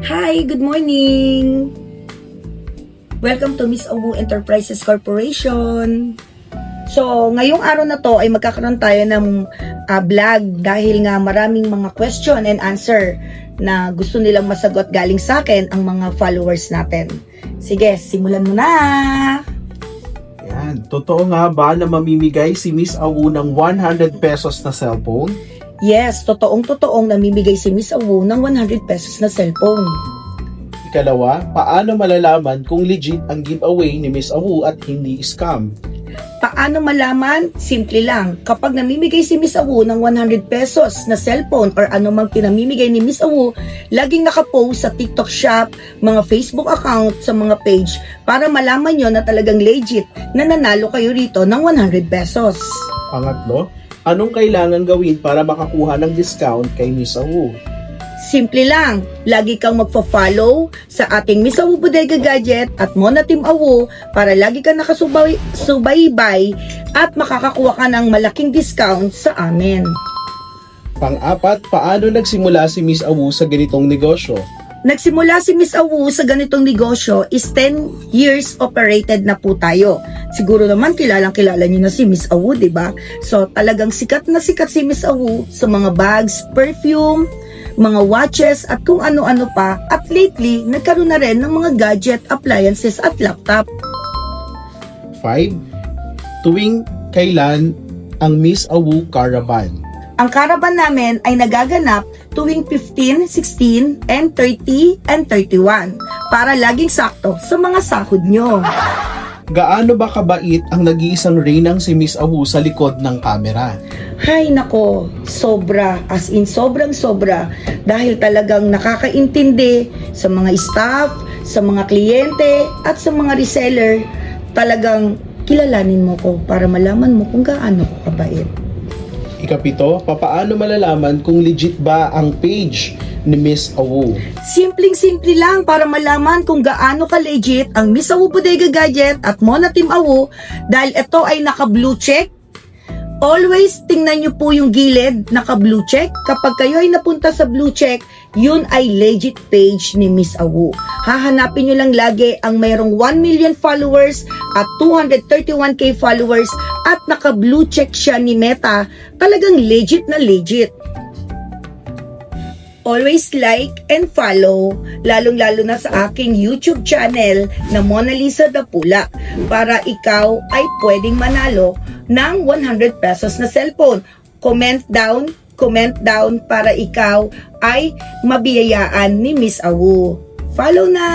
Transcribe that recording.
Hi, good morning! Welcome to Miss Awu Enterprises Corporation. So, ngayong araw na to ay magkakaroon tayo ng vlog dahil nga maraming mga question and answer na gusto nilang masagot galing sa akin ang mga followers natin. Sige, simulan mo na! Yan, totoo nga ba na mamimigay si Miss Awu ng 100 pesos na cellphone? Yes, totoong namimigay si Miss Awu ng 100 pesos na cellphone. Ikalawa, paano malalaman kung legit ang giveaway ni Miss Awu at hindi scam? Paano malaman? Simple lang. Kapag namimigay si Miss Awu ng 100 pesos na cellphone or anumang pinamimigay ni Miss Awu, laging nakapost sa TikTok shop, mga Facebook account, sa mga page para malaman nyo na talagang legit na nanalo kayo rito ng 100 pesos. Pangatlo, anong kailangan gawin para makakuha ng discount kay Miss Awu? Simple lang, lagi kang magpa-follow sa ating Miss Awu Bodega Gadget at Mona Team Awu para lagi kang nakasubaybay at makakakuha ka ng malaking discount sa amin. Pang-apat, paano nagsimula si Miss Awu sa ganitong negosyo? Nagsimula si Miss Awu sa ganitong negosyo is 10 years operated na po tayo. Siguro naman kilalang-kilala niyo na si Miss Awu, 'di ba? So talagang sikat na sikat si Miss Awu sa mga bags, perfume, mga watches at kung ano-ano pa, at lately nagkaroon na rin ng mga gadget, appliances at laptop. 5. Tuwing kailan ang Miss Awu Caravan? Ang caravan namin ay nagaganap tuwing 15, 16, and 30, and 31 para laging sakto sa mga sahod nyo. Gaano ba kabait ang nag-iisang reynang si Miss Awu sa likod ng kamera? Hay nako, sobra, as in sobrang sobra, dahil talagang nakakaintindi sa mga staff, sa mga kliyente, at sa mga reseller. Talagang kilalanin mo ko para malaman mo kung gaano ko kabait. Ikapito, papaano malalaman kung legit ba ang page ni Miss Awu? Simpleng-simple lang para malaman kung gaano ka-legit ang Miss Awu Bodega Gadget at Mona Team Awu dahil ito ay naka-blue check. Always tingnan nyo po yung gilid, naka-blue check. Kapag kayo ay napunta sa blue check, yun ay legit page ni Miss Awu. Hahanapin nyo lang lagi ang mayroong 1 million followers at 231k followers at naka-blue check siya ni Meta. Talagang legit na legit. Always like and follow, lalong-lalo na sa aking YouTube channel na Mona Lisa Dapula para ikaw ay pwedeng manalo ng 100 pesos na cellphone. Comment down para ikaw ay mabiyayaan ni Miss Awu. Follow na!